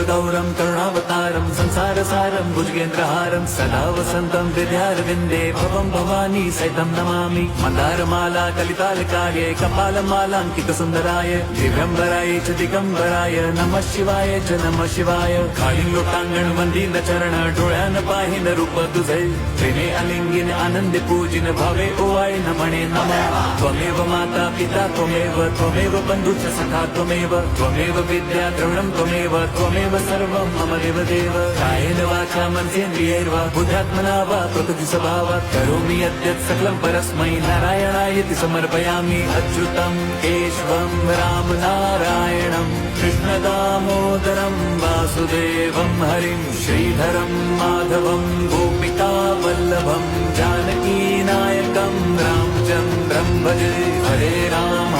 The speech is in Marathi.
कर्पूरगौरं करुणावतारं संसारसारं भुजगेन्द्रहारं सदा वसन्तं हृदयारविन्दे भवं भवानी सहितं नमामि। मन्दारमाला कलितालकार्ये कपालमालाङ्कितसुन्दराय दिव्यम्बराय च दिगम्बराय नमः शिवाय च नमः शिवाय। कालिंगोटांगण वंदीन चरण डोळ्यान पाहिन रूप तुझे प्रेमे अलिंगिन आनंदे पूजिन भावे ओवाळे नमणे नमः। त्वमेव माता पिता त्वमेव बन्धुश्च सखा त्वमेव विद्या द्रविणं त्वमेव सर्वं मम देवदेव। कायेन वाचा मनसेन्द्रियैर्वा बुद्ध्यात्मना वा प्रकृति स्वभावात् करोमि यद्यत् सकलं परस्मै नारायणायति समर्पयामि। अच्युतं केशवं राम नारायणं कृष्णदामोदरं वासुदेवं हरिं श्रीधरं माधवं गोपिका वल्लभं जानकीनायकं रामचन्द्रं भजे। हरे राम